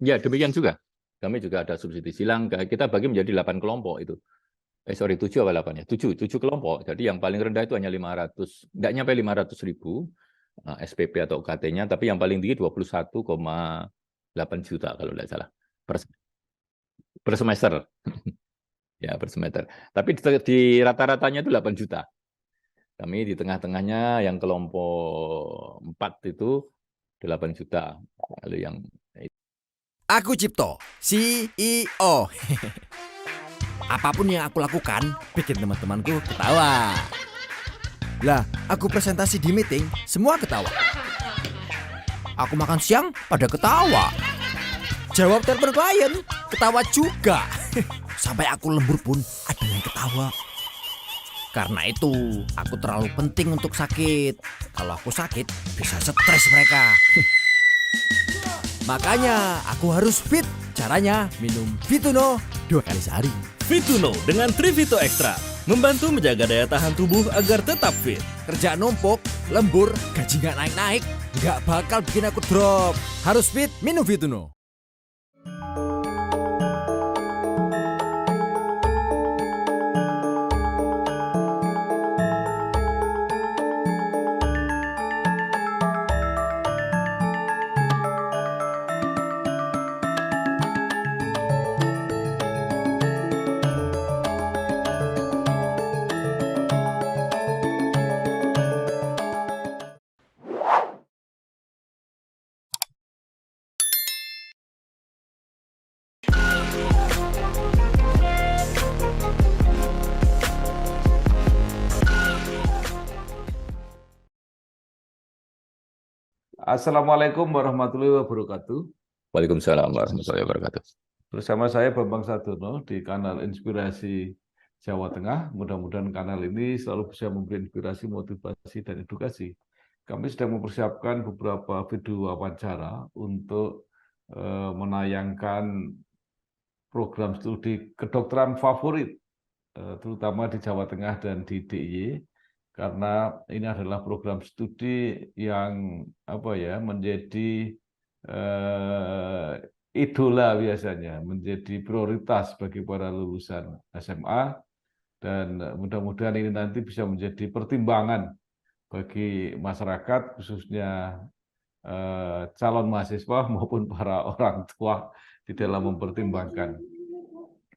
Ya, demikian juga. Kami juga ada subsidi silang. Kita bagi menjadi 8 kelompok itu. 7 apa 8 ya? 7 kelompok. Jadi yang paling rendah itu hanya 500, nggak nyampe 500.000 SPP atau UKT-nya, tapi yang paling tinggi 21,8 juta kalau tidak salah per semester. Ya, per semester. Tapi di rata-ratanya itu 8 juta. Kami di tengah-tengahnya yang kelompok 4 itu 8 juta. Lalu yang Aku Cipto, CEO. Apapun yang aku lakukan, bikin teman-temanku ketawa. Lah, aku presentasi di meeting, semua ketawa. Aku makan siang, pada ketawa. Jawab telepon klien, ketawa juga. Sampai aku lembur pun, ada yang ketawa. Karena itu, aku terlalu penting untuk sakit. Kalau aku sakit, bisa stres mereka. Makanya, aku harus fit. Caranya, minum Fituno 2 kali sehari. Fituno dengan Trivito Extra membantu menjaga daya tahan tubuh agar tetap fit. Kerjaan numpuk, lembur, gaji nggak naik-naik, nggak bakal bikin aku drop. Harus fit, minum Fituno. Assalamualaikum warahmatullahi wabarakatuh. Waalaikumsalam warahmatullahi wabarakatuh. Bersama saya Bambang Sadono di kanal Inspirasi Jawa Tengah. Mudah-mudahan kanal ini selalu bisa memberi inspirasi, motivasi, dan edukasi. Kami sedang mempersiapkan beberapa video wawancara untuk menayangkan program studi kedokteran favorit, terutama di Jawa Tengah dan di DIY. Karena ini adalah program studi yang menjadi idola biasanya, menjadi prioritas bagi para lulusan SMA, dan mudah-mudahan ini nanti bisa menjadi pertimbangan bagi masyarakat, khususnya calon mahasiswa maupun para orang tua di dalam mempertimbangkan.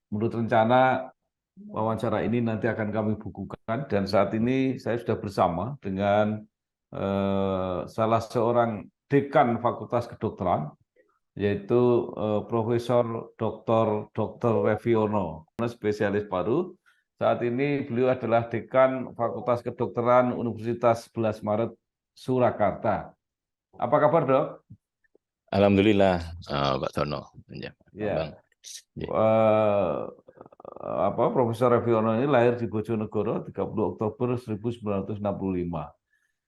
Menurut rencana, wawancara ini nanti akan kami bukukan, dan saat ini saya sudah bersama dengan salah seorang dekan Fakultas Kedokteran, yaitu Profesor Dr. Reviono, spesialis paru. Saat ini beliau adalah dekan Fakultas Kedokteran Universitas 11 Maret Surakarta. Apa kabar, Dok? Alhamdulillah, Pak Tono. Ya. Profesor Reviono ini lahir di Bojonegoro 30 Oktober 1965.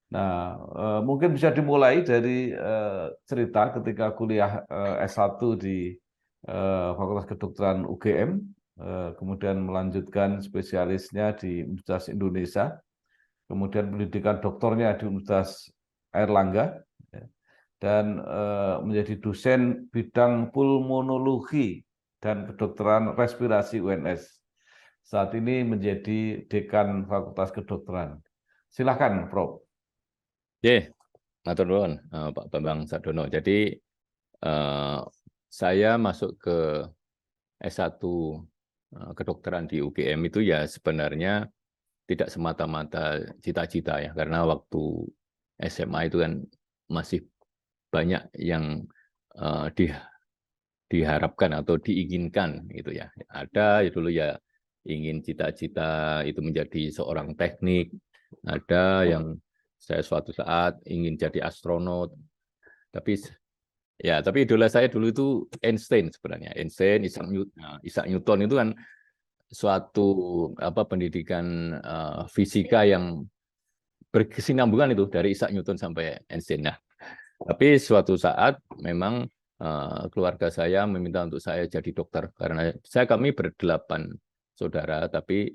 Nah, mungkin bisa dimulai dari cerita ketika kuliah S1 di Fakultas Kedokteran UGM, kemudian melanjutkan spesialisnya di Universitas Indonesia, kemudian pendidikan doktornya di Universitas Airlangga, dan menjadi dosen bidang pulmonologi dan kedokteran respirasi UNS. Saat ini menjadi dekan Fakultas Kedokteran. Silakan, Prof. Matur nuwun, Pak Bambang Sadono. Jadi saya masuk ke S1 kedokteran di UGM itu ya sebenarnya tidak semata-mata cita-cita ya, karena waktu SMA itu kan masih banyak yang diharapkan atau diinginkan gitu ya. Ada ya dulu ya ingin cita-cita itu menjadi seorang teknik, ada yang saya suatu saat ingin jadi astronot, tapi idola saya dulu itu Einstein sebenarnya. Einstein, Isaac Newton itu kan suatu pendidikan fisika yang berkesinambungan itu dari Isaac Newton sampai Einstein. Nah, tapi suatu saat memang keluarga saya meminta untuk saya jadi dokter karena kami berdelapan saudara, tapi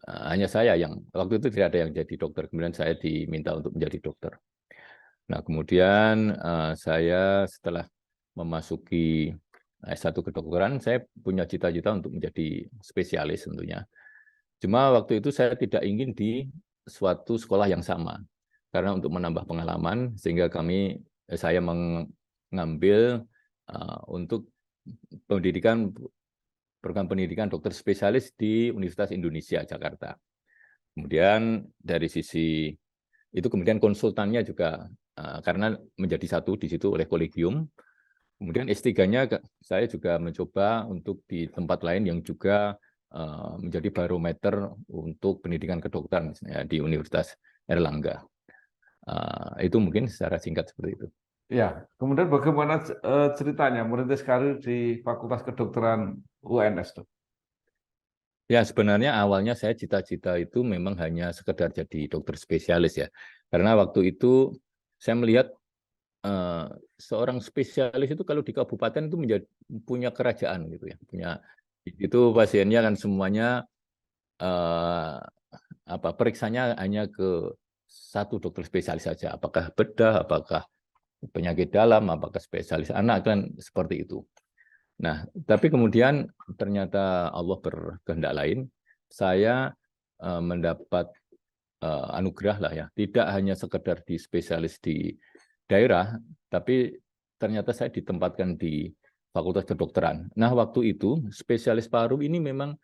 hanya saya yang waktu itu tidak ada yang jadi dokter. Kemudian saya diminta untuk menjadi dokter. Nah, kemudian saya setelah memasuki S1 kedokteran, saya punya cita-cita untuk menjadi spesialis tentunya. Cuma waktu itu saya tidak ingin di suatu sekolah yang sama, karena untuk menambah pengalaman, sehingga saya mengambil untuk program pendidikan dokter spesialis di Universitas Indonesia Jakarta. Kemudian dari sisi itu kemudian konsultannya juga karena menjadi satu di situ oleh kolegium. Kemudian S3-nya saya juga mencoba untuk di tempat lain yang juga menjadi barometer untuk pendidikan kedokteran misalnya di Universitas Airlangga. Itu mungkin secara singkat seperti itu. Ya, kemudian bagaimana ceritanya merintis karir di Fakultas Kedokteran UNS, Dok? Ya, sebenarnya awalnya saya cita-cita itu memang hanya sekedar jadi dokter spesialis ya. Karena waktu itu saya melihat seorang spesialis itu kalau di kabupaten itu punya kerajaan gitu ya. Itu pasiennya kan semuanya periksanya hanya ke satu dokter spesialis saja. Apakah bedah, apakah penyakit dalam, apakah spesialis anak, kan seperti itu. Nah, tapi kemudian ternyata Allah berkehendak lain. Saya mendapat anugerah lah ya, tidak hanya sekedar di spesialis di daerah, tapi ternyata saya ditempatkan di Fakultas Kedokteran. Nah, waktu itu spesialis paru ini memang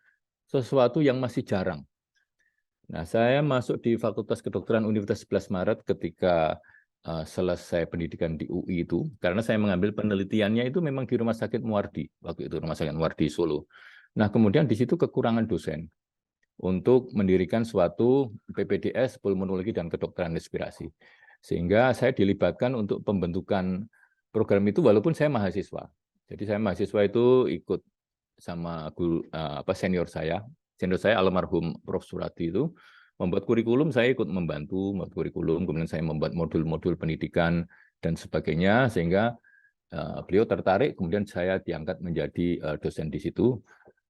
sesuatu yang masih jarang. Nah, saya masuk di Fakultas Kedokteran Universitas 11 Maret ketika selesai pendidikan di UI itu, karena saya mengambil penelitiannya itu memang di Rumah Sakit Muwardi, waktu itu Rumah Sakit Muwardi Solo. Nah, kemudian di situ kekurangan dosen untuk mendirikan suatu PPDS Pulmonologi dan Kedokteran Respirasi. Sehingga saya dilibatkan untuk pembentukan program itu walaupun saya mahasiswa. Jadi saya mahasiswa itu ikut sama senior saya almarhum Prof. Surati itu membuat kurikulum, saya ikut membantu membuat kurikulum, kemudian saya membuat modul-modul pendidikan dan sebagainya, sehingga beliau tertarik, kemudian saya diangkat menjadi dosen di situ.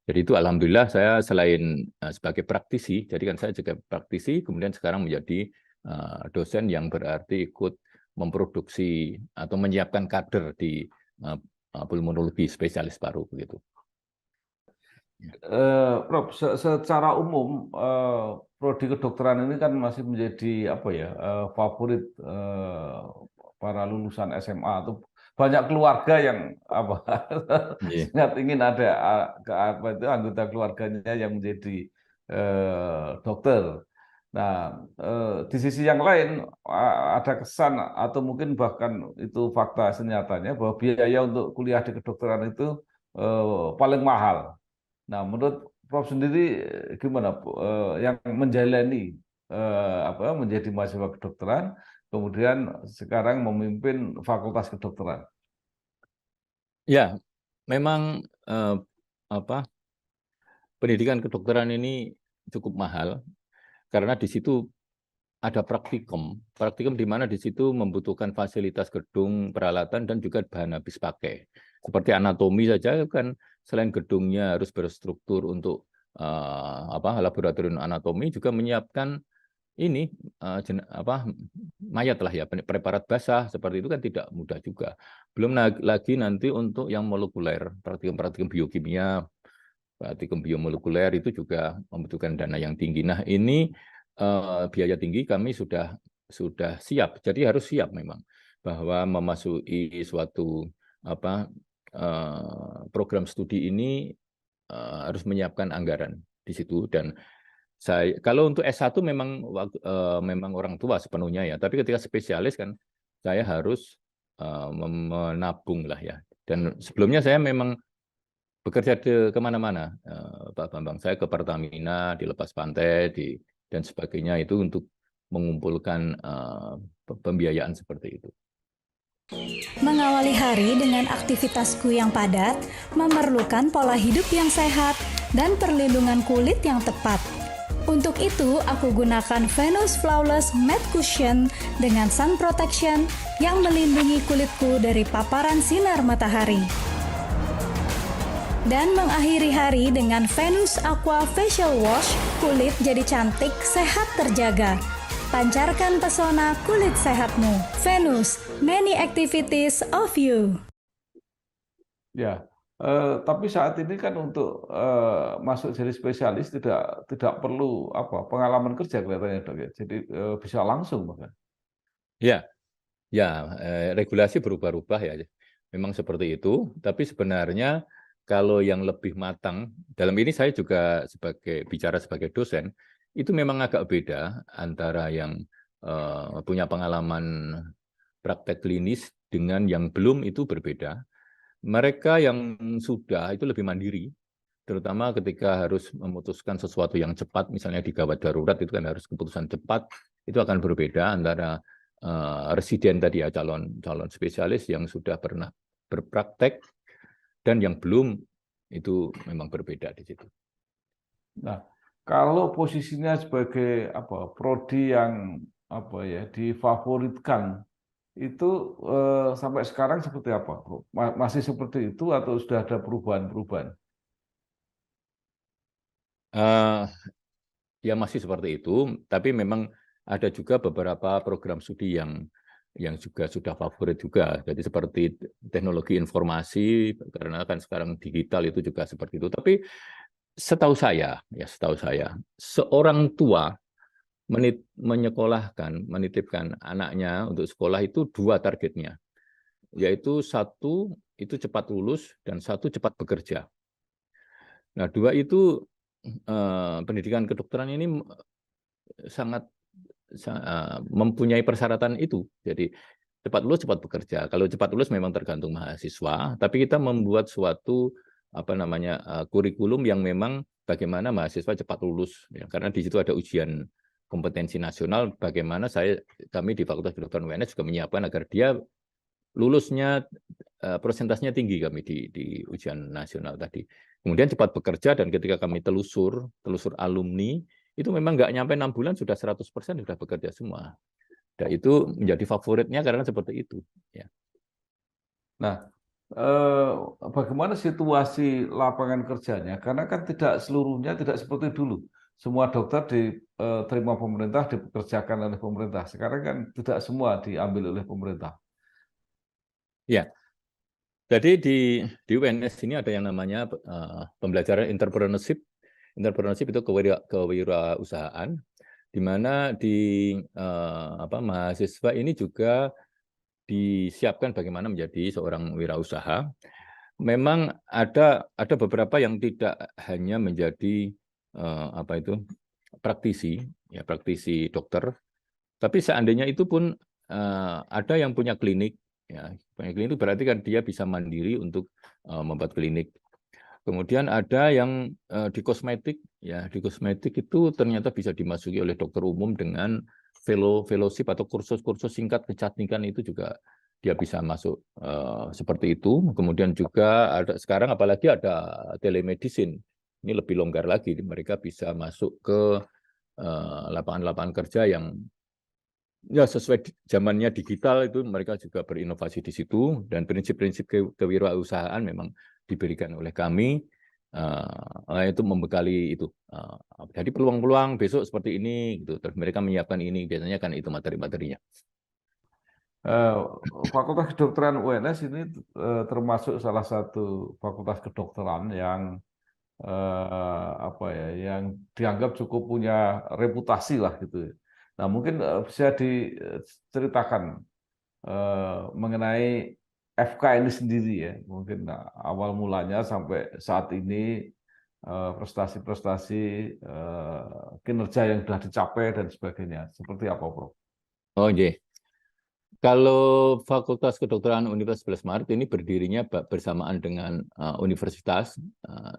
Jadi itu alhamdulillah saya selain sebagai praktisi, jadi kan saya juga praktisi, kemudian sekarang menjadi dosen yang berarti ikut memproduksi atau menyiapkan kader di pulmonologi spesialis paru begitu. Prof, secara umum prodi kedokteran ini kan masih menjadi favorit para lulusan SMA atau banyak keluarga yang sangat ingin ada anggota keluarganya yang menjadi dokter. Nah, di sisi yang lain ada kesan atau mungkin bahkan itu fakta senyatanya bahwa biaya untuk kuliah di kedokteran itu paling mahal. Nah, menurut Prof sendiri gimana yang menjalani menjadi mahasiswa kedokteran, kemudian sekarang memimpin Fakultas Kedokteran? Ya, memang pendidikan kedokteran ini cukup mahal. Karena di situ ada praktikum di mana di situ membutuhkan fasilitas gedung, peralatan, dan juga bahan habis pakai. Seperti anatomi saja kan selain gedungnya harus berstruktur untuk laboratorium anatomi, juga menyiapkan ini mayat lah ya, preparat basah seperti itu kan tidak mudah juga. Belum lagi nanti untuk yang molekuler, praktikum biokimia, praktikum biomolekuler itu juga membutuhkan dana yang tinggi. Nah, ini biaya tinggi, kami sudah siap. Jadi harus siap memang bahwa memasuki suatu program studi ini harus menyiapkan anggaran di situ. Dan kalau untuk S1 memang orang tua sepenuhnya ya. Tapi ketika spesialis kan saya harus menabung lah ya. Dan sebelumnya saya memang bekerja kemana-mana, Pak Bambang. Saya ke Pertamina, di Lepas Pantai, dan sebagainya itu untuk mengumpulkan pembiayaan seperti itu. Mengawali hari dengan aktivitasku yang padat, memerlukan pola hidup yang sehat, dan perlindungan kulit yang tepat. Untuk itu, aku gunakan Venus Flawless Matte Cushion dengan Sun Protection yang melindungi kulitku dari paparan sinar matahari. Dan mengakhiri hari dengan Venus Aqua Facial Wash, kulit jadi cantik, sehat terjaga. Pancarkan pesona kulit sehatmu. Venus, many activities of you. Ya, tapi saat ini kan untuk masuk jadi spesialis tidak perlu apa pengalaman kerja kelihatannya dok ya. Jadi bisa langsung bahkan. Ya, ya, regulasi berubah-ubah ya. Memang seperti itu, tapi sebenarnya kalau yang lebih matang, dalam ini saya juga bicara sebagai dosen, itu memang agak beda antara yang punya pengalaman praktek klinis dengan yang belum, itu berbeda. Mereka yang sudah itu lebih mandiri, terutama ketika harus memutuskan sesuatu yang cepat, misalnya di gawat darurat itu kan harus keputusan cepat, itu akan berbeda antara residen tadi ya, calon spesialis yang sudah pernah berpraktek dan yang belum, itu memang berbeda di situ. Nah, kalau posisinya sebagai apa prodi yang apa ya difavoritkan itu sampai sekarang seperti apa? Masih seperti itu atau sudah ada perubahan-perubahan? Ya masih seperti itu, tapi memang ada juga beberapa program studi yang juga sudah favorit juga. Jadi seperti teknologi informasi, karena kan sekarang digital itu juga seperti itu. Tapi setahu saya, seorang tua menitipkan anaknya untuk sekolah itu 2 targetnya, yaitu 1 itu cepat lulus dan 1 cepat bekerja. Nah, 2 itu pendidikan kedokteran ini sangat mempunyai persyaratan itu. Jadi cepat lulus, cepat bekerja. Kalau cepat lulus memang tergantung mahasiswa, tapi kita membuat suatu kurikulum yang memang bagaimana mahasiswa cepat lulus, ya, karena di situ ada ujian kompetensi nasional. Bagaimana kami di Fakultas Kedokteran UNS juga menyiapkan agar dia lulusnya persentasenya tinggi kami di ujian nasional tadi. Kemudian cepat bekerja, dan ketika kami telusur alumni, itu memang nggak nyampe 6 bulan sudah 100% sudah bekerja semua. Dan itu menjadi favoritnya karena seperti itu. Ya. Nah, bagaimana situasi lapangan kerjanya? Karena kan tidak seluruhnya tidak seperti dulu. Semua dokter diterima pemerintah, dipekerjakan oleh pemerintah. Sekarang kan tidak semua diambil oleh pemerintah. Ya, jadi di UNS ini ada yang namanya pembelajaran entrepreneurship. Entrepreneurship itu kewirausahaan, di mana mahasiswa ini juga disiapkan bagaimana menjadi seorang wirausaha. Memang ada beberapa yang tidak hanya menjadi praktisi dokter, tapi seandainya itu pun ada yang punya klinik. Ya, punya klinik itu berarti kan dia bisa mandiri untuk membuat klinik. Kemudian ada yang di kosmetik, ya di kosmetik itu ternyata bisa dimasuki oleh dokter umum dengan fellowship atau kursus-kursus singkat kecantikan, itu juga dia bisa masuk seperti itu. Kemudian juga sekarang apalagi ada telemedicine, ini lebih longgar lagi, mereka bisa masuk ke lapangan-lapangan kerja yang ya sesuai zamannya digital, itu mereka juga berinovasi di situ, dan prinsip-prinsip kewirausahaan memang diberikan oleh kami, itu membekali itu. Jadi peluang-peluang besok seperti ini, gitu. Terus mereka menyiapkan ini, biasanya kan itu materi-materinya. Fakultas Kedokteran UNS ini termasuk salah satu fakultas kedokteran yang yang dianggap cukup punya reputasi lah gitu. Nah, mungkin bisa diceritakan mengenai FK ini sendiri ya, mungkin awal mulanya sampai saat ini prestasi-prestasi kinerja yang sudah dicapai dan sebagainya. Seperti apa, Prof? Oh, iya. Kalau Fakultas Kedokteran Universitas 11 Maret ini berdirinya bersamaan dengan Universitas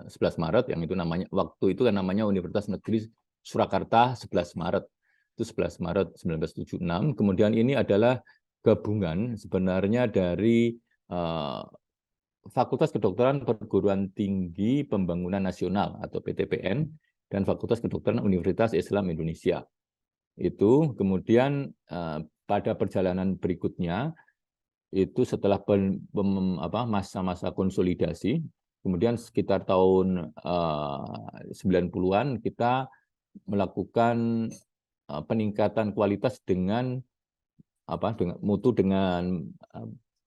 11 Maret, yang itu namanya waktu itu kan namanya Universitas Negeri Surakarta 11 Maret. Itu 11 Maret 1976. Kemudian ini adalah gabungan sebenarnya dari Fakultas Kedokteran Perguruan Tinggi Pembangunan Nasional atau PTPN dan Fakultas Kedokteran Universitas Islam Indonesia. Itu kemudian pada perjalanan berikutnya, itu setelah masa-masa konsolidasi, kemudian sekitar tahun 90-an kita melakukan peningkatan kualitas dengan mutu, dengan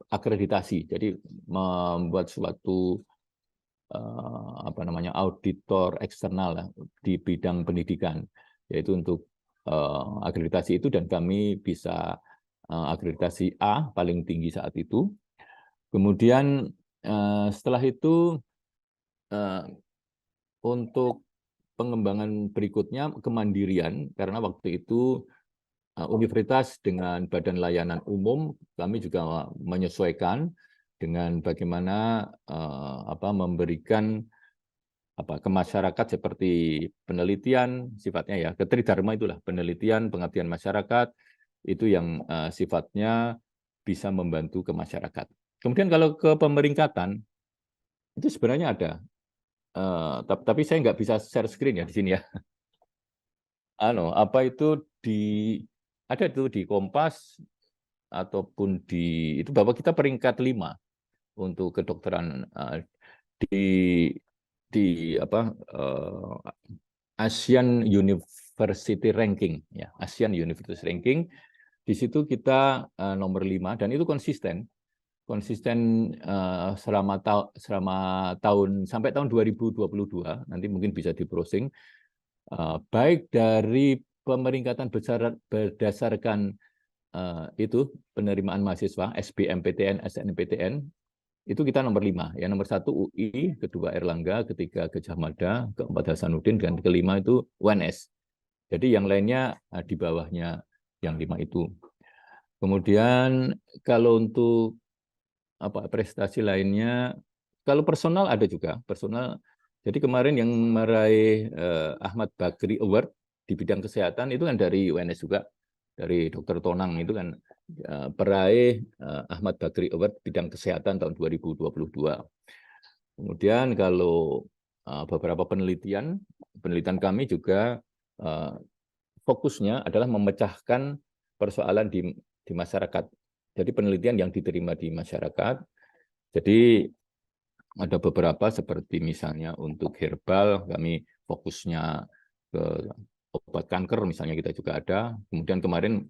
akreditasi. Jadi membuat suatu auditor eksternal lah, di bidang pendidikan, yaitu untuk akreditasi itu, dan kami bisa akreditasi A paling tinggi saat itu. Kemudian setelah itu untuk pengembangan berikutnya kemandirian, karena waktu itu universitas dengan badan layanan umum kami juga menyesuaikan dengan bagaimana memberikan ke masyarakat seperti penelitian sifatnya ya, ketridharma itulah penelitian, pengabdian masyarakat itu yang sifatnya bisa membantu ke masyarakat. Kemudian kalau ke pemeringkatan itu sebenarnya ada, tapi saya nggak bisa share screen ya di sini ya. Ada itu di Kompas ataupun itu bahwa kita peringkat 5 untuk kedokteran di ASEAN University Ranking ya, ASEAN University Ranking. Di situ kita nomor 5 dan itu konsisten selama tahun sampai tahun 2022, nanti mungkin bisa di-browsing, baik dari pemeringkatan berdasarkan itu penerimaan mahasiswa SBMPTN, SNMPTN, itu kita nomor 5. Ya, nomor 1 UI, kedua Erlangga, ketiga Gajah Mada, keempat Hasanuddin, dan kelima itu UNS. Jadi yang lainnya di bawahnya yang 5 itu. Kemudian kalau untuk prestasi lainnya, kalau personal ada juga personal. Jadi kemarin yang meraih Ahmad Bakri Award di bidang kesehatan itu kan dari UNS juga, dari Dr. Tonang itu kan peraih Ahmad Bakri Award bidang kesehatan tahun 2022. Kemudian kalau beberapa penelitian kami juga fokusnya adalah memecahkan persoalan di masyarakat. Jadi penelitian yang diterima di masyarakat. Jadi ada beberapa seperti misalnya untuk herbal, kami fokusnya ke obat kanker misalnya kita juga ada. Kemudian kemarin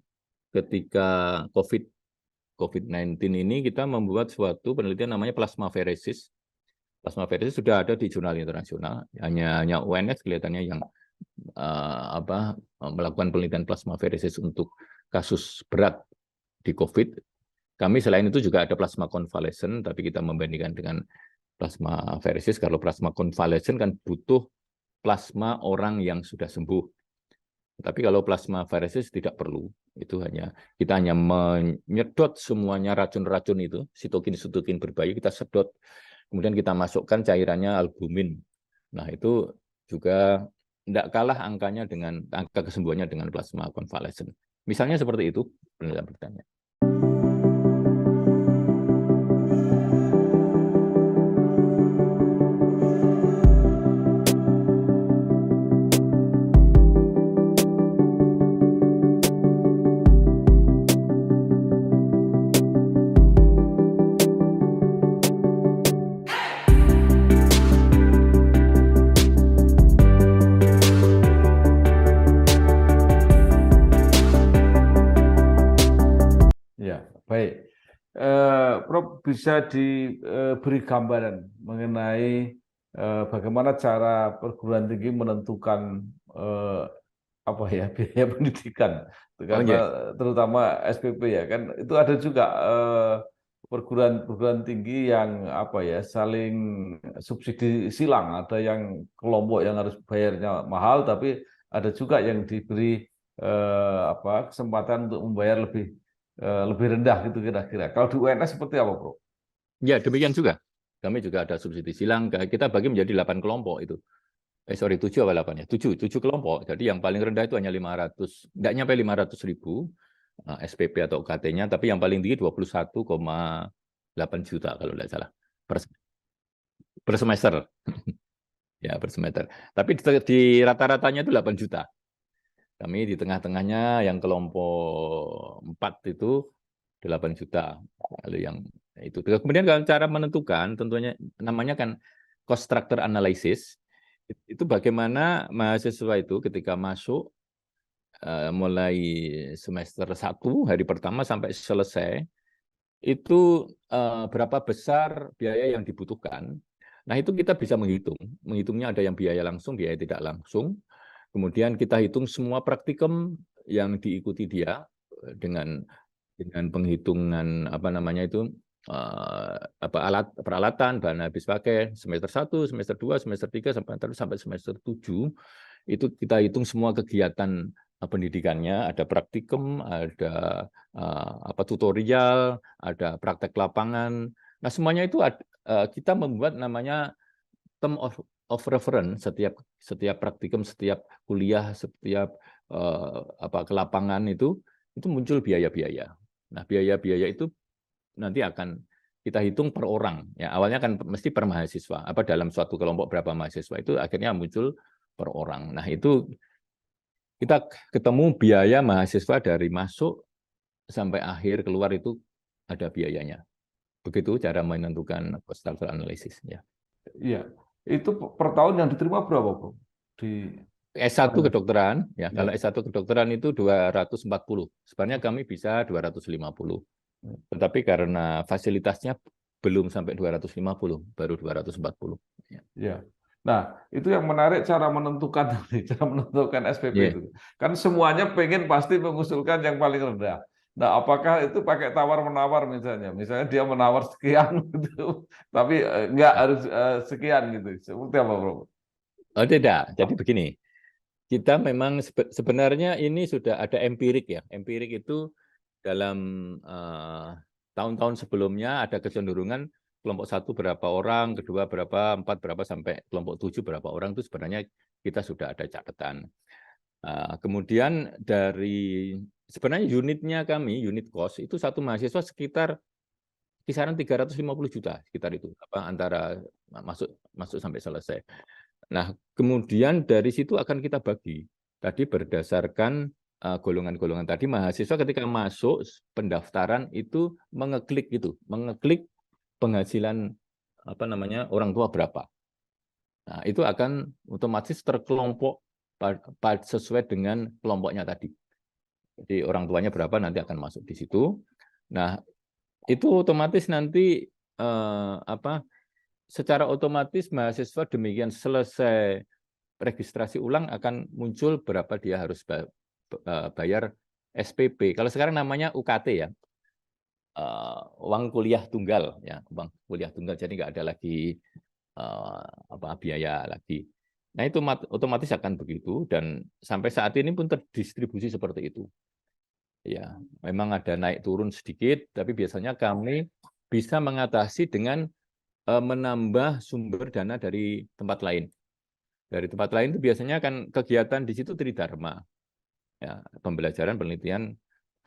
ketika COVID-19 ini kita membuat suatu penelitian namanya plasmaferesis. Plasmaferesis sudah ada di jurnal internasional. Hanya UNS kelihatannya yang melakukan penelitian plasmaferesis untuk kasus berat di COVID. Kami selain itu juga ada plasma konvalesen, tapi kita membandingkan dengan plasmaferesis. Kalau plasma konvalesen kan butuh plasma orang yang sudah sembuh. Tapi kalau plasmaferesis tidak perlu. Kita hanya menyedot semuanya racun-racun itu, sitokin berbahaya kita sedot. Kemudian kita masukkan cairannya albumin. Nah, itu juga tidak kalah angka kesembuhannya dengan plasma konvalesen. Misalnya seperti itu penelitian. Baik, Prof, bisa diberi gambaran mengenai bagaimana cara perguruan tinggi menentukan biaya pendidikan, terutama SPP ya kan, itu ada juga perguruan tinggi yang saling subsidi silang, ada yang kelompok yang harus bayarnya mahal, tapi ada juga yang diberi kesempatan untuk membayar lebih rendah gitu kira-kira. Kalau di UNS seperti apa, Bro? Ya, demikian juga. Kami juga ada subsidi silang. Kita bagi menjadi 8 kelompok itu. 7 apa 8 ya? 7 kelompok. Jadi yang paling rendah itu hanya 500, enggak nyampe 500.000 SPP atau UKT-nya, tapi yang paling tinggi 21,8 juta kalau tidak salah per semester. Ya, per semester. Tapi di rata-ratanya itu 8 juta. Kami di tengah-tengahnya yang kelompok 4 itu 8 juta. Lalu yang itu. Kemudian kalau cara menentukan tentunya namanya kan cost structure analysis. Itu bagaimana mahasiswa itu ketika masuk mulai semester 1 hari pertama sampai selesai itu berapa besar biaya yang dibutuhkan. Nah, itu kita bisa menghitung. Menghitungnya ada yang biaya langsung, biaya tidak langsung. Kemudian kita hitung semua praktikum yang diikuti dia dengan penghitungan apa namanya itu peralatan, bahan habis pakai semester 1, semester 2, semester 3 sampai semester 7 itu kita hitung semua kegiatan pendidikannya, ada praktikum, ada tutorial, ada praktek lapangan. Nah, semuanya itu kita membuat namanya term of reference setiap praktikum, setiap kuliah, setiap ke lapangan itu muncul biaya-biaya. Nah, biaya-biaya itu nanti akan kita hitung per orang. Ya, awalnya kan mesti per mahasiswa. Dalam suatu kelompok berapa mahasiswa itu akhirnya muncul per orang. Nah, itu kita ketemu biaya mahasiswa dari masuk sampai akhir keluar itu ada biayanya. Begitu cara menentukan cost structure analysis. Ya. Iya. Itu per tahun yang diterima berapa, Bro? Di S1 kedokteran, ya. Ya. Kalau S1 kedokteran itu 240. Sebenarnya kami bisa 250. Tetapi karena fasilitasnya belum sampai 250, baru 240. Ya. Nah, itu yang menarik cara menentukan SPP itu. Kan semuanya pengen pasti mengusulkan yang paling rendah. Nah, apakah itu pakai tawar-menawar misalnya? Misalnya dia menawar sekian gitu, tapi nggak harus sekian gitu. Seperti apa, Bro? Oh, tidak. Jadi begini, kita memang sebenarnya ini sudah ada empirik ya. Empirik itu dalam tahun-tahun sebelumnya ada kecenderungan kelompok 1 berapa orang, kedua berapa, 4 berapa, sampai kelompok 7 berapa orang itu sebenarnya kita sudah ada catatan. Kemudian dari sebenarnya unitnya kami, unit cost itu satu mahasiswa sekitar kisaran 350 juta sekitar itu, antara masuk sampai selesai. Nah, kemudian dari situ akan kita bagi. Tadi berdasarkan golongan-golongan tadi, mahasiswa ketika masuk pendaftaran itu mengeklik penghasilan orang tua berapa. Nah, itu akan otomatis terkelompok sesuai dengan kelompoknya tadi. Jadi orang tuanya berapa nanti akan masuk di situ. Nah, itu otomatis nanti secara otomatis mahasiswa demikian selesai registrasi ulang akan muncul berapa dia harus bayar SPP. Kalau sekarang namanya UKT ya, uang kuliah tunggal ya, uang kuliah tunggal. Jadi nggak ada lagi biaya lagi. Nah, itu otomatis akan begitu, dan sampai saat ini pun terdistribusi seperti itu. Ya, memang ada naik turun sedikit, tapi biasanya kami bisa mengatasi dengan menambah sumber dana dari tempat lain. Dari tempat lain itu biasanya kan kegiatan di situ tridharma. Ya, pembelajaran, penelitian,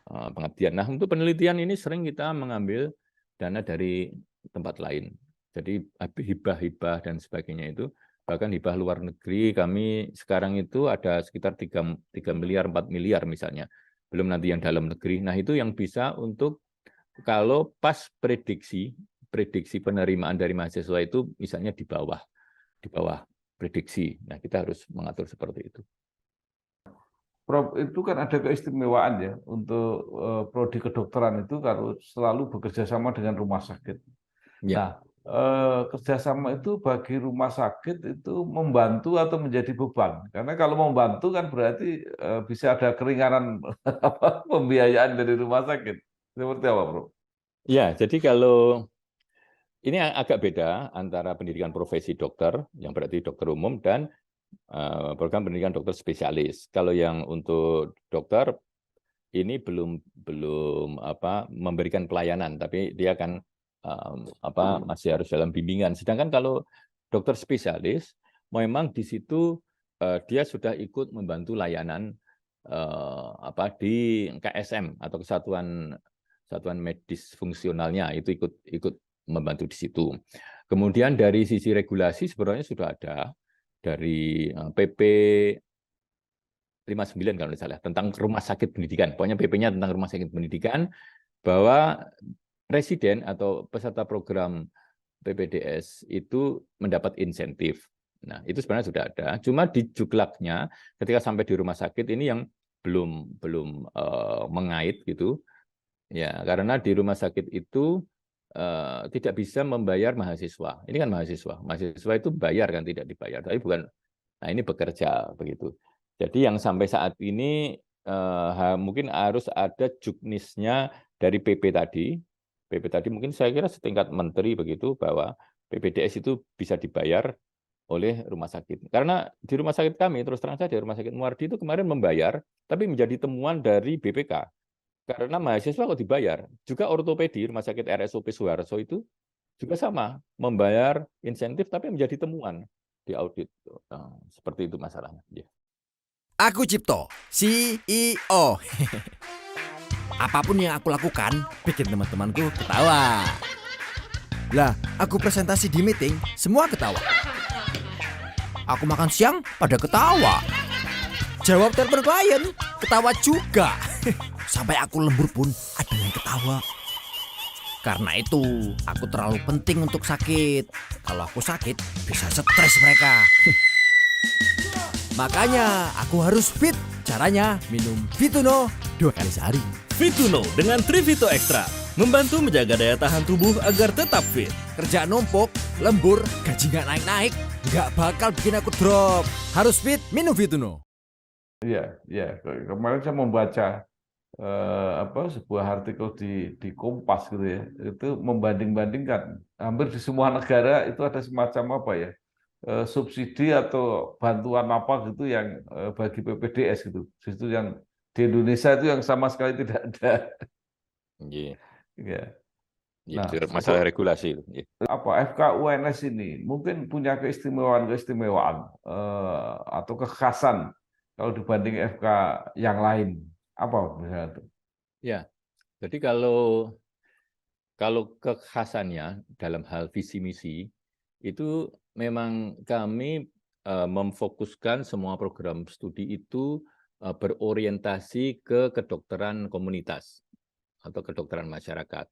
pengabdian. Nah, untuk penelitian ini sering kita mengambil dana dari tempat lain. Jadi hibah-hibah dan sebagainya itu, bahkan hibah luar negeri kami sekarang itu ada sekitar 3 miliar, 4 miliar misalnya. Belum nanti yang dalam negeri. Nah, itu yang bisa untuk kalau pas prediksi penerimaan dari mahasiswa itu misalnya di bawah prediksi. Nah, kita harus mengatur seperti itu. Prof, itu kan ada keistimewaan ya untuk prodi kedokteran itu kalau selalu bekerja sama dengan rumah sakit. Ya. Nah, kerjasama itu bagi rumah sakit itu membantu atau menjadi beban? Karena kalau membantu kan berarti bisa ada keringanan pembiayaan dari rumah sakit. Seperti apa, Bro? Ya, jadi kalau ini agak beda antara pendidikan profesi dokter, yang berarti dokter umum, dan program pendidikan dokter spesialis. Kalau yang untuk dokter ini belum memberikan pelayanan, tapi dia akan masih harus dalam bimbingan. Sedangkan kalau dokter spesialis, memang di situ dia sudah ikut membantu layanan di KSM atau Kesatuan Medis Fungsionalnya, itu ikut membantu di situ. Kemudian dari sisi regulasi sebenarnya sudah ada dari PP 59 kalau tidak salah, tentang rumah sakit pendidikan. Pokoknya PP-nya tentang rumah sakit pendidikan, bahwa residen atau peserta program PPDS itu mendapat insentif. Nah, itu sebenarnya sudah ada. Cuma di juklaknya ketika sampai di rumah sakit ini yang belum mengait gitu. Ya, karena di rumah sakit itu tidak bisa membayar mahasiswa. Ini kan mahasiswa itu bayar kan, tidak dibayar, tapi bukan. Nah, ini bekerja begitu. Jadi yang sampai saat ini mungkin harus ada juknisnya dari PP tadi. PP tadi mungkin saya kira setingkat menteri begitu, bahwa PPDS itu bisa dibayar oleh rumah sakit. Karena di rumah sakit kami, terus terang saja, rumah sakit Muardi itu kemarin membayar, tapi menjadi temuan dari BPK. Karena mahasiswa kok dibayar. Juga ortopedi, rumah sakit RSUP Suharto itu juga sama, membayar insentif tapi menjadi temuan di audit. Seperti itu masalahnya. Ya. Aku Cipto, CEO. Apapun yang aku lakukan, bikin teman-temanku ketawa. Lah, aku presentasi di meeting, semua ketawa. Aku makan siang, pada ketawa. Jawab telepon klien, ketawa juga. Sampai aku lembur pun ada yang ketawa. Karena itu, aku terlalu penting untuk sakit. Kalau aku sakit, bisa stres mereka. Makanya, aku harus fit. Caranya, minum Fituno 2 kali sehari. Fituno dengan Trivito Extra membantu menjaga daya tahan tubuh agar tetap fit. Kerjaan numpuk, lembur, gaji nggak naik-naik, nggak bakal bikin aku drop. Harus fit, minum Fituno. Iya, iya. Kemarin saya membaca sebuah artikel di Kompas gitu ya. Itu membanding-bandingkan hampir di semua negara itu ada semacam apa ya? Subsidi atau bantuan apa gitu yang bagi PPDS gitu. Itu yang di Indonesia itu yang sama sekali tidak ada. Yeah. Ya. Nah, Nah, masalah regulasi. Yeah. FK-UNS ini mungkin punya keistimewaan atau kekhasan kalau dibanding FK yang lain. Apa misalnya itu? Ya, jadi kalau kekhasannya dalam hal visi misi itu memang kami memfokuskan semua program studi itu berorientasi ke kedokteran komunitas atau kedokteran masyarakat.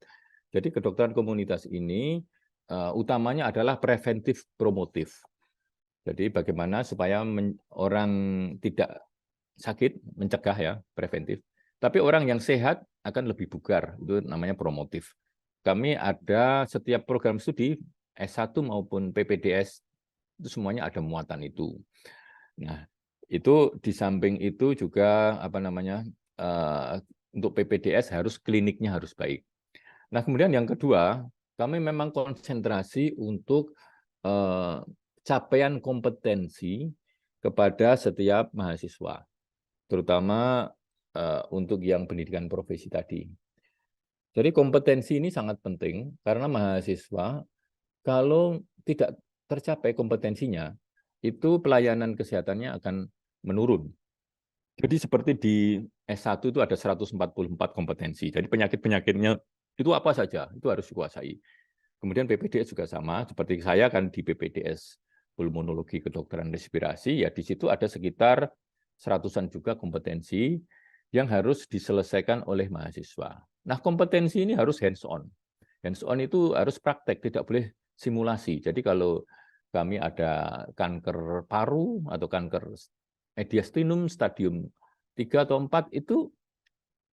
Jadi kedokteran komunitas ini utamanya adalah preventif promotif. Jadi bagaimana supaya orang tidak sakit, mencegah ya, preventif. Tapi orang yang sehat akan lebih bugar, itu namanya promotif. Kami ada setiap program studi, S1 maupun PPDS, itu semuanya ada muatan itu. Nah, itu di samping itu juga untuk PPDS harus kliniknya harus baik. Nah, kemudian yang kedua, kami memang konsentrasi untuk capaian kompetensi kepada setiap mahasiswa, terutama untuk yang pendidikan profesi tadi. Jadi kompetensi ini sangat penting karena mahasiswa kalau tidak tercapai kompetensinya, itu pelayanan kesehatannya akan menurun. Jadi seperti di S1 itu ada 144 kompetensi. Jadi penyakit-penyakitnya itu apa saja, itu harus dikuasai. Kemudian PPDS juga sama, seperti saya kan di PPDS pulmonologi kedokteran respirasi, ya di situ ada sekitar 100-an juga kompetensi yang harus diselesaikan oleh mahasiswa. Nah, kompetensi ini harus hands-on. Hands-on itu harus praktek, tidak boleh simulasi. Jadi kalau kami ada kanker paru atau kanker mediastinum stadium 3 atau 4, itu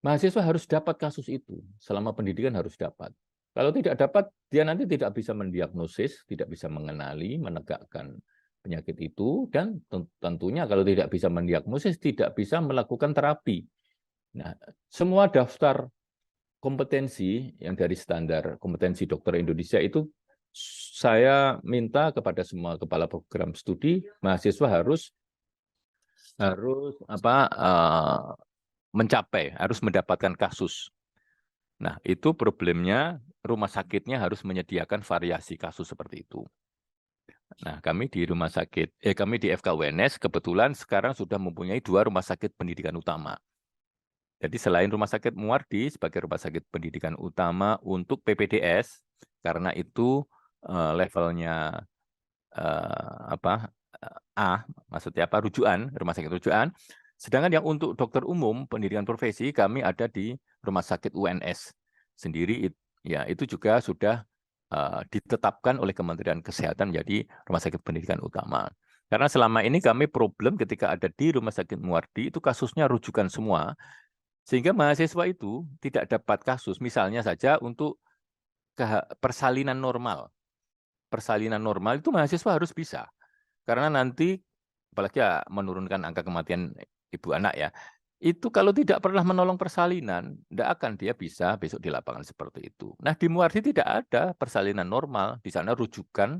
mahasiswa harus dapat kasus itu. Selama pendidikan harus dapat. Kalau tidak dapat, dia nanti tidak bisa mendiagnosis, tidak bisa mengenali, menegakkan penyakit itu, dan tentunya kalau tidak bisa mendiagnosis, tidak bisa melakukan terapi. Nah, semua daftar kompetensi yang dari standar kompetensi dokter Indonesia itu saya minta kepada semua kepala program studi, mahasiswa harus mencapai, harus mendapatkan kasus. Nah, itu problemnya rumah sakitnya harus menyediakan variasi kasus seperti itu. Nah, kami di FK-UNS kebetulan sekarang sudah mempunyai 2 rumah sakit pendidikan utama. Jadi selain rumah sakit Muardi sebagai rumah sakit pendidikan utama untuk PPDS, karena itu levelnya A, maksudnya apa, rujukan, rumah sakit rujukan. Sedangkan yang untuk dokter umum pendidikan profesi kami ada di rumah sakit UNS sendiri, ya itu juga sudah ditetapkan oleh Kementerian Kesehatan menjadi rumah sakit pendidikan utama. Karena selama ini kami problem ketika ada di rumah sakit Muardi itu kasusnya rujukan semua, Sehingga mahasiswa itu tidak dapat kasus, misalnya saja untuk persalinan normal. Persalinan normal itu mahasiswa harus bisa. Karena nanti, apalagi ya menurunkan angka kematian ibu anak ya, itu kalau tidak pernah menolong persalinan, tidak akan dia bisa besok di lapangan seperti itu. Nah, di Muardi tidak ada persalinan normal. Di sana rujukan,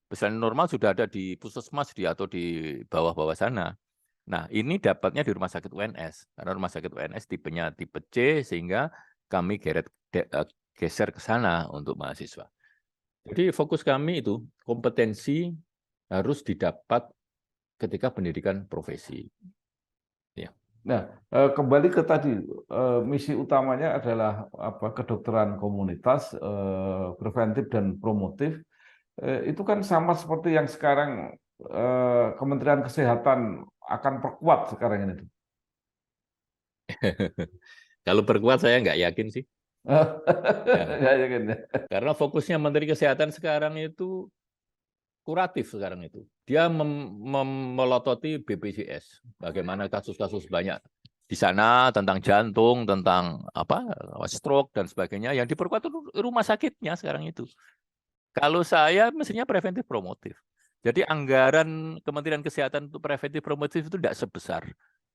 persalinan normal sudah ada di puskesmas atau di bawah-bawah sana. Nah, ini dapatnya di rumah sakit UNS. Karena rumah sakit UNS tipenya tipe C, sehingga kami geser ke sana untuk mahasiswa. Jadi fokus kami itu kompetensi harus didapat ketika pendidikan profesi. Ya. Nah, kembali ke tadi, misi utamanya adalah kedokteran komunitas, preventif dan promotif. Itu kan sama seperti yang sekarang Kementerian Kesehatan akan perkuat sekarang ini. Kalau perkuat saya nggak yakin sih. Ya, yakin. Karena fokusnya Menteri Kesehatan sekarang itu kuratif sekarang itu. Dia melototi BPJS. Bagaimana kasus-kasus banyak di sana tentang jantung, tentang stroke dan sebagainya yang diperkuat itu rumah sakitnya sekarang itu. Kalau saya mestinya preventif promotif. Jadi anggaran Kementerian Kesehatan untuk preventif promotif itu tidak sebesar.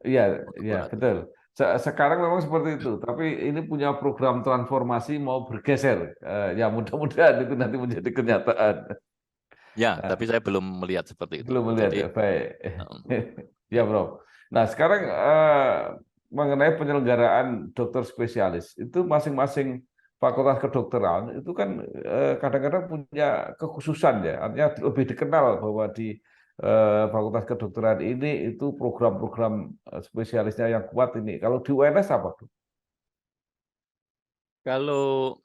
Iya, betul. Sekarang memang seperti itu, tapi ini punya program transformasi mau bergeser. Ya mudah-mudahan itu nanti menjadi kenyataan. Ya, tapi saya belum melihat seperti itu. Belum melihat, Jadi, ya, baik. Ya, Bro. Nah, sekarang mengenai penyelenggaraan dokter spesialis, itu masing-masing fakultas kedokteran itu kan kadang-kadang punya kekhususan ya, artinya lebih dikenal bahwa di fakultas kedokteran ini itu program-program spesialisnya yang kuat ini. Kalau di UNS apa tuh? kalau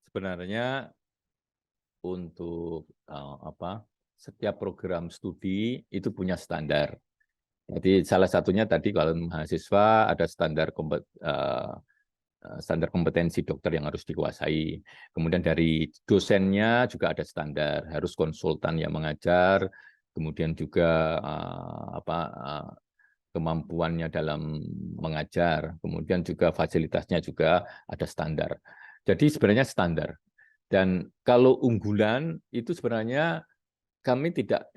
sebenarnya untuk setiap program studi itu punya standar. Jadi salah satunya tadi kalau mahasiswa ada standar kompetensi dokter yang harus dikuasai. Kemudian dari dosennya juga ada standar, harus konsultan yang mengajar, kemudian juga kemampuannya dalam mengajar, kemudian juga fasilitasnya juga ada standar. Jadi sebenarnya standar. Dan kalau unggulan itu sebenarnya kami tidak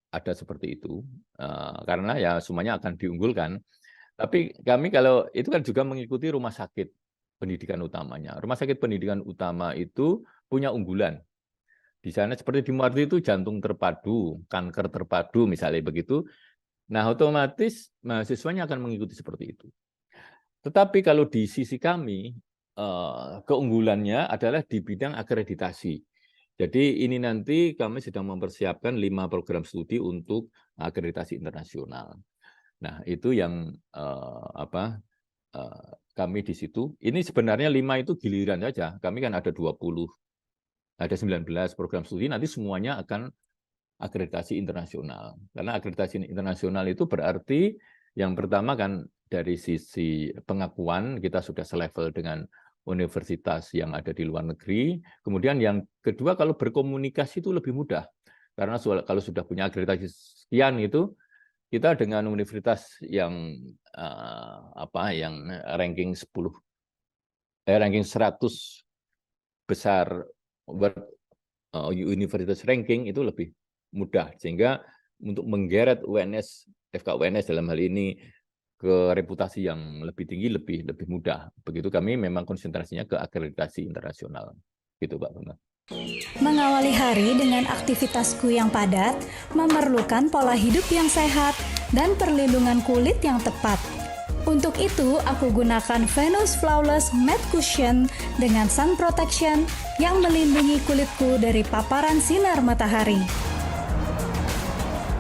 ada seperti itu, karena ya semuanya akan diunggulkan. Tapi kami kalau itu kan juga mengikuti rumah sakit pendidikan utamanya. Rumah sakit pendidikan utama itu punya unggulan. Di sana seperti di Muardi itu jantung terpadu, kanker terpadu misalnya begitu. Nah, otomatis mahasiswanya akan mengikuti seperti itu. Tetapi kalau di sisi kami, keunggulannya adalah di bidang akreditasi. Jadi ini nanti kami sedang mempersiapkan 5 program studi untuk akreditasi internasional. Nah, itu yang kami di situ. Ini sebenarnya 5 itu giliran saja. Kami kan ada 20, ada 19 program studi, nanti semuanya akan akreditasi internasional. Karena akreditasi internasional itu berarti yang pertama kan dari sisi pengakuan kita sudah selevel dengan universitas yang ada di luar negeri. Kemudian yang kedua kalau berkomunikasi itu lebih mudah. Karena kalau sudah punya akreditasi sekian itu kita dengan universitas yang yang ranking 100 besar universitas ranking itu lebih mudah, sehingga untuk menggeret UNS, FK UNS dalam hal ini ke reputasi yang lebih tinggi lebih mudah. Begitu kami memang konsentrasinya ke akreditasi internasional. Gitu, Pak Bambang. Mengawali hari dengan aktivitasku yang padat memerlukan pola hidup yang sehat dan perlindungan kulit yang tepat. Untuk itu, aku gunakan Venus Flawless Matte Cushion dengan Sun Protection yang melindungi kulitku dari paparan sinar matahari.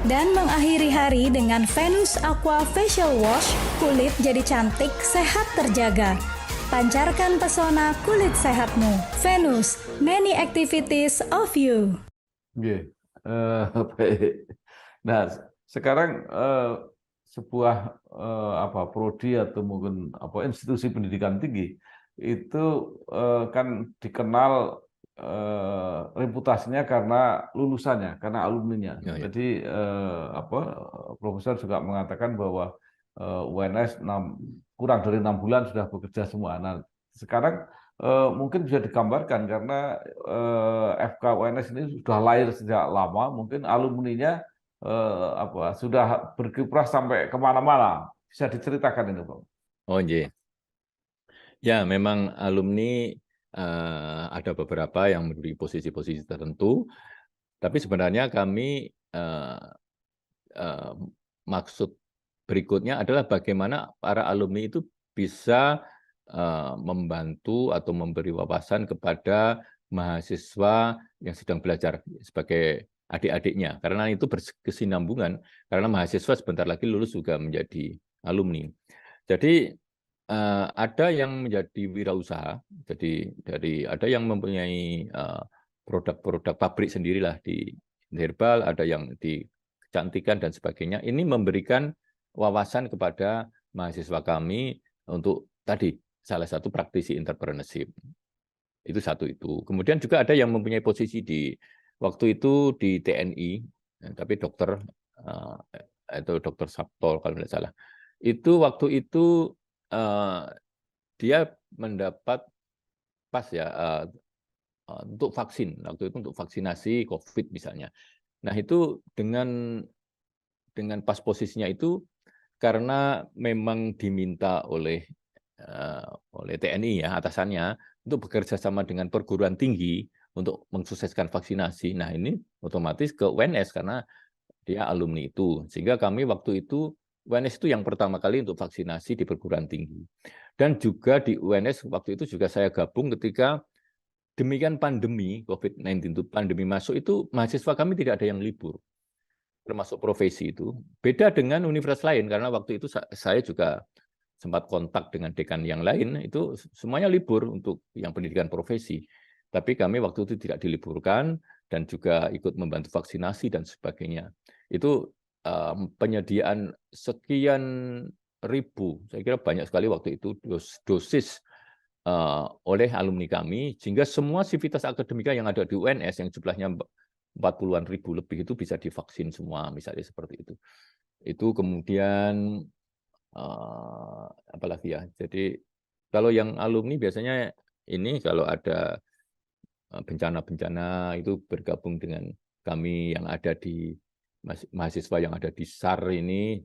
Dan mengakhiri hari dengan Venus Aqua Facial Wash, kulit jadi cantik, sehat terjaga. Pancarkan pesona kulit sehatmu. Venus, many activities of you. Oke, baik. Nah, sekarang sebuah prodi atau mungkin institusi pendidikan tinggi itu kan dikenal reputasinya karena lulusannya, karena alumninya. Ya, ya. Jadi profesor juga mengatakan bahwa UNS kurang dari 6 bulan sudah bekerja semua. Nah, sekarang mungkin bisa digambarkan karena FK UNS ini sudah lahir sejak lama, mungkin alumninya sudah berkiprah sampai kemana-mana. Bisa diceritakan ini, Pak? Oh, iya. Ya, memang alumni ada beberapa yang menduduki posisi-posisi tertentu, tapi sebenarnya kami maksud berikutnya adalah bagaimana para alumni itu bisa membantu atau memberi wawasan kepada mahasiswa yang sedang belajar sebagai adik-adiknya, karena itu berkesinambungan, karena mahasiswa sebentar lagi lulus juga menjadi alumni. Jadi ada yang menjadi wirausaha, jadi ada yang mempunyai produk-produk pabrik sendirilah di herbal, ada yang di kecantikan dan sebagainya. Ini memberikan wawasan kepada mahasiswa kami untuk tadi salah satu praktisi entrepreneurship. Itu satu itu. Kemudian juga ada yang mempunyai posisi di waktu itu di TNI, tapi dokter atau dokter Sabtol kalau tidak salah. Itu waktu itu dia mendapat pas ya untuk vaksin, waktu itu untuk vaksinasi COVID misalnya. Nah itu dengan pas posisinya itu karena memang diminta oleh TNI ya atasannya untuk bekerja sama dengan perguruan tinggi untuk mensukseskan vaksinasi. Nah ini otomatis ke UNS karena dia alumni itu. Sehingga kami waktu itu UNS itu yang pertama kali untuk vaksinasi di perguruan tinggi. Dan juga di UNS waktu itu juga saya gabung ketika demikian pandemi COVID-19 itu pandemi masuk itu mahasiswa kami tidak ada yang libur. Termasuk profesi itu. Beda dengan universitas lain, karena waktu itu saya juga sempat kontak dengan dekan yang lain, itu semuanya libur untuk yang pendidikan profesi. Tapi kami waktu itu tidak diliburkan, dan juga ikut membantu vaksinasi dan sebagainya. Itu penyediaan sekian ribu, saya kira banyak sekali waktu itu dosis oleh alumni kami, sehingga semua sivitas akademika yang ada di UNS, yang jumlahnya 40-an ribu lebih itu bisa divaksin semua, misalnya seperti itu. Itu kemudian apalagi ya. Jadi kalau yang alumni biasanya ini kalau ada bencana-bencana itu bergabung dengan kami yang ada di mahasiswa yang ada di SAR ini,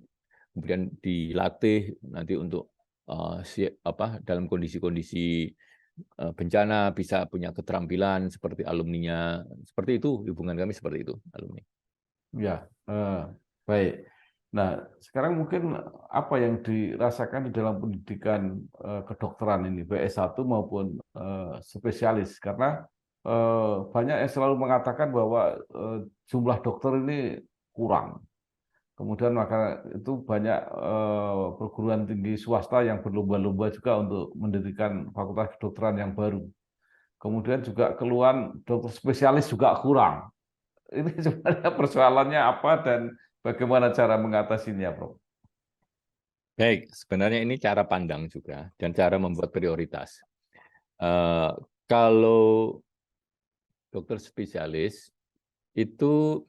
kemudian dilatih nanti untuk dalam kondisi-kondisi bencana bisa punya keterampilan seperti alumninya, seperti itu hubungan kami seperti itu alumni. Ya, baik. Nah, sekarang mungkin apa yang dirasakan di dalam pendidikan kedokteran ini, baik S1 maupun spesialis, karena banyak yang selalu mengatakan bahwa jumlah dokter ini kurang. Kemudian maka itu banyak perguruan tinggi swasta yang berlomba-lomba juga untuk mendirikan fakultas kedokteran yang baru. Kemudian juga keluhan dokter spesialis juga kurang. Ini sebenarnya persoalannya apa dan bagaimana cara mengatasinya, Prof? Baik, sebenarnya ini cara pandang juga dan cara membuat prioritas. Kalau dokter spesialis itu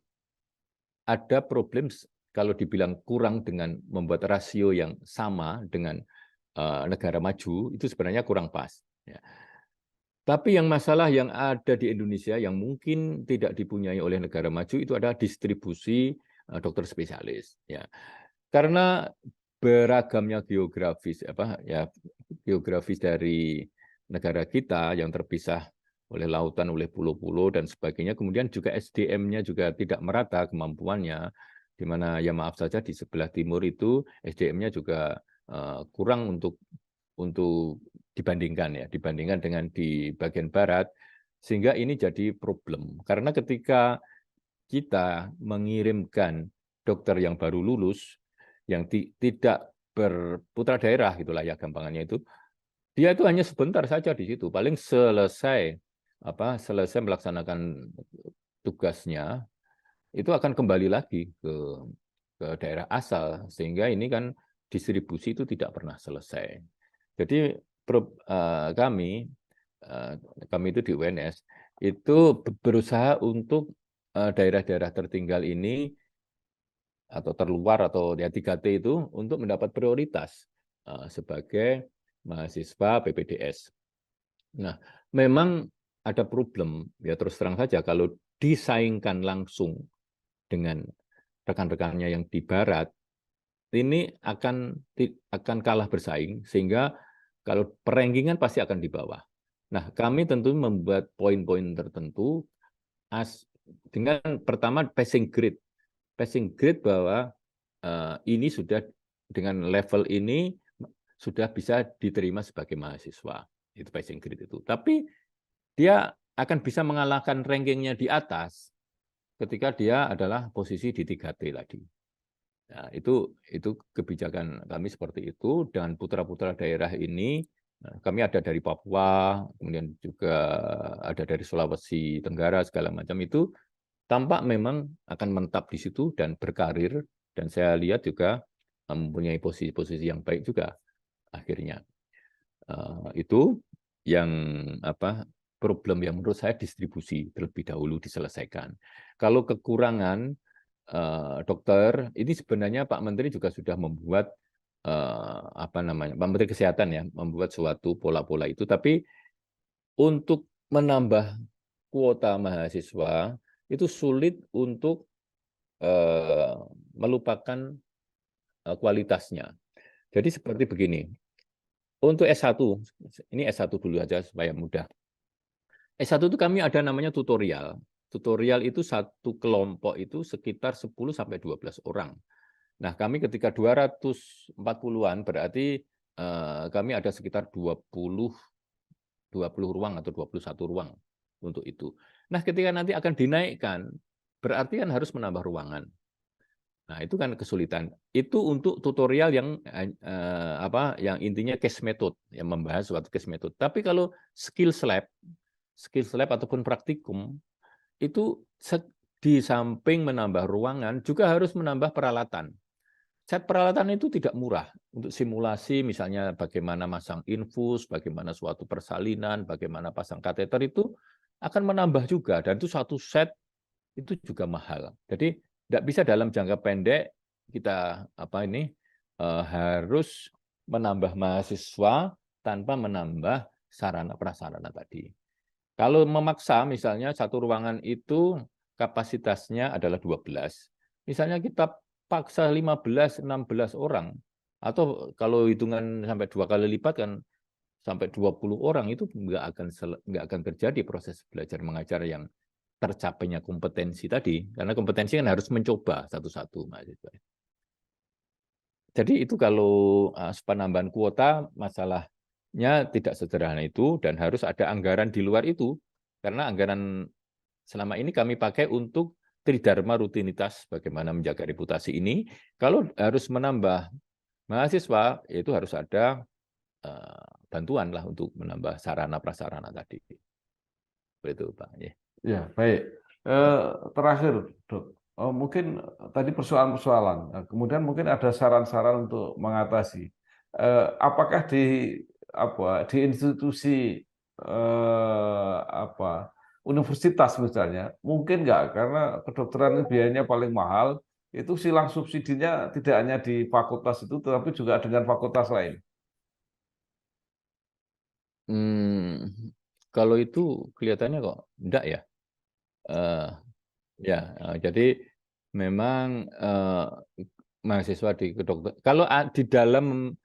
ada problem kalau dibilang kurang dengan membuat rasio yang sama dengan negara maju, itu sebenarnya kurang pas. Ya. Tapi yang masalah yang ada di Indonesia yang mungkin tidak dipunyai oleh negara maju itu adalah distribusi dokter spesialis. Ya. Karena beragamnya geografis geografis dari negara kita yang terpisah oleh lautan, oleh pulau-pulau dan sebagainya, kemudian juga SDM-nya juga tidak merata kemampuannya, di mana ya maaf saja di sebelah timur itu SDM-nya juga kurang untuk dibandingkan dengan di bagian barat, sehingga ini jadi problem. Karena ketika kita mengirimkan dokter yang baru lulus, yang tidak berputra daerah gitulah ya gampangannya itu, dia itu hanya sebentar saja di situ, paling selesai melaksanakan tugasnya itu akan kembali lagi ke daerah asal, sehingga ini kan distribusi itu tidak pernah selesai. Jadi kami itu di UNS itu berusaha untuk daerah-daerah tertinggal ini atau terluar atau ya 3T itu untuk mendapat prioritas sebagai mahasiswa PPDS. Nah, memang ada problem ya terus terang saja kalau disaingkan langsung dengan rekan-rekannya yang di barat ini akan kalah bersaing sehingga kalau perenggingan pasti akan di bawah. Nah, kami tentu membuat poin-poin tertentu dengan pertama passing grade. Passing grade bahwa ini sudah dengan level ini sudah bisa diterima sebagai mahasiswa. Itu passing grade itu. Tapi dia akan bisa mengalahkan rankingnya di atas ketika dia adalah posisi di 3T tadi. Nah, itu kebijakan kami seperti itu. Dengan putra-putra daerah ini, kami ada dari Papua, kemudian juga ada dari Sulawesi Tenggara, segala macam itu, tampak memang akan mentap di situ dan berkarir, dan saya lihat juga mempunyai posisi-posisi yang baik juga akhirnya. Itu yang problem yang menurut saya distribusi terlebih dahulu diselesaikan. Kalau kekurangan dokter, ini sebenarnya Pak Menteri juga sudah membuat Pak Menteri Kesehatan ya, membuat suatu pola-pola itu, tapi untuk menambah kuota mahasiswa itu sulit untuk melupakan kualitasnya. Jadi seperti begini, untuk S1, ini S1 dulu aja supaya mudah. S1 itu kami ada namanya tutorial. Tutorial itu satu kelompok itu sekitar 10-12 orang. Nah, kami ketika 240-an berarti kami ada sekitar 20 ruang atau 21 ruang untuk itu. Nah, ketika nanti akan dinaikkan, berarti kan harus menambah ruangan. Nah, itu kan kesulitan. Itu untuk tutorial yang intinya case method, yang membahas suatu case method. Tapi kalau skill lab ataupun praktikum, itu di samping menambah ruangan, juga harus menambah peralatan. Set peralatan itu tidak murah. Untuk simulasi, misalnya bagaimana masang infus, bagaimana suatu persalinan, bagaimana pasang kateter, itu akan menambah juga. Dan itu satu set, itu juga mahal. Jadi, tidak bisa dalam jangka pendek, kita harus menambah mahasiswa tanpa menambah sarana prasarana tadi. Kalau memaksa, misalnya satu ruangan itu kapasitasnya adalah 12. Misalnya kita paksa 15-16 orang, atau kalau hitungan sampai 2 kali lipat kan sampai 20 orang, itu nggak akan terjadi proses belajar mengajar yang tercapainya kompetensi tadi. Karena kompetensi kan harus mencoba satu-satu mahasiswa. Jadi itu kalau penambahan kuota, masalahnya tidak sederhana itu, dan harus ada anggaran di luar itu, karena anggaran selama ini kami pakai untuk tridharma rutinitas, bagaimana menjaga reputasi ini. Kalau harus menambah mahasiswa, itu harus ada bantuan lah untuk menambah sarana prasarana tadi. Begitu Pak. Ya, baik. Terakhir, Dok. Mungkin tadi persoalan-persoalan. Kemudian mungkin ada saran-saran untuk mengatasi. Apakah di institusi universitas misalnya, mungkin nggak, karena kedokteran itu biayanya paling mahal, itu silang subsidinya tidak hanya di fakultas itu, tetapi juga dengan fakultas lain. Kalau itu kelihatannya kok enggak ya. Jadi memang mahasiswa di kedokteran, kalau di dalam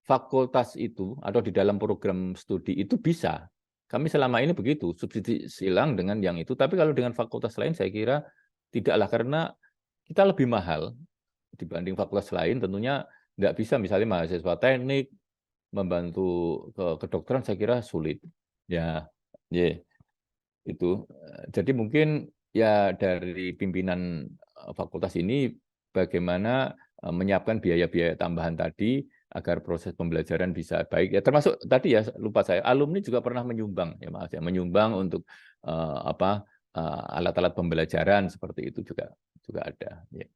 fakultas itu atau di dalam program studi itu bisa. Kami selama ini begitu, subsidi silang dengan yang itu. Tapi kalau dengan fakultas lain saya kira tidaklah, karena kita lebih mahal dibanding fakultas lain. Tentunya nggak bisa, misalnya mahasiswa teknik membantu ke kedokteran, saya kira sulit. Itu. Jadi mungkin ya dari pimpinan fakultas ini bagaimana menyiapkan biaya-biaya tambahan tadi agar proses pembelajaran bisa baik. Ya, termasuk tadi ya, lupa saya, alumni juga pernah menyumbang, ya maaf ya, menyumbang untuk alat-alat pembelajaran seperti itu juga ada. Ya.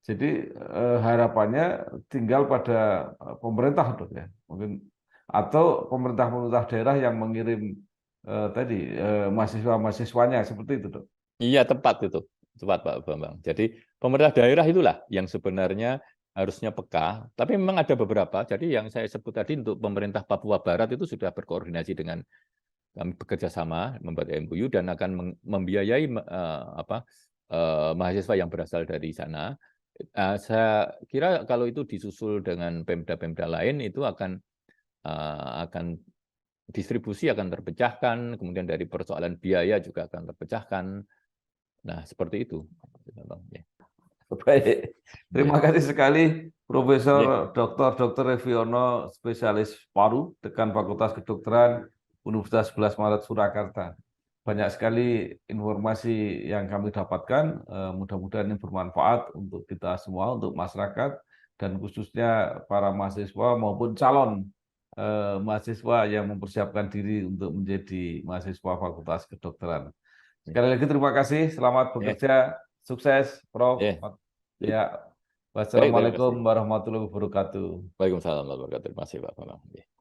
Jadi harapannya tinggal pada pemerintah, Dok, ya, mungkin, atau pemerintah daerah yang mengirim mahasiswa-mahasiswanya seperti itu, Dok. Iya, tepat itu. Cepat Pak Bambang. Jadi pemerintah daerah itulah yang sebenarnya harusnya peka, tapi memang ada beberapa. Jadi yang saya sebut tadi untuk pemerintah Papua Barat itu sudah berkoordinasi dengan kami, bekerja sama membuat MOU dan akan membiayai mahasiswa yang berasal dari sana. Saya kira kalau itu disusul dengan pemda-pemda lain itu akan distribusi akan terpecahkan, kemudian dari persoalan biaya juga akan terpecahkan. Nah, seperti itu. Baik, terima kasih sekali Ya. Profesor Dr. Reviono, spesialis paru, Dekan Fakultas Kedokteran Universitas 11 Maret Surakarta. Banyak sekali informasi yang kami dapatkan, mudah-mudahan ini bermanfaat untuk kita semua, untuk masyarakat, dan khususnya para mahasiswa maupun calon mahasiswa yang mempersiapkan diri untuk menjadi mahasiswa Fakultas Kedokteran. Sekali lagi terima kasih, selamat bekerja, sukses Prof. Ya, wassalamualaikum warahmatullahi wabarakatuh. Waalaikumsalam warahmatullahi wabarakatuh. Terima kasih Pak Bambang.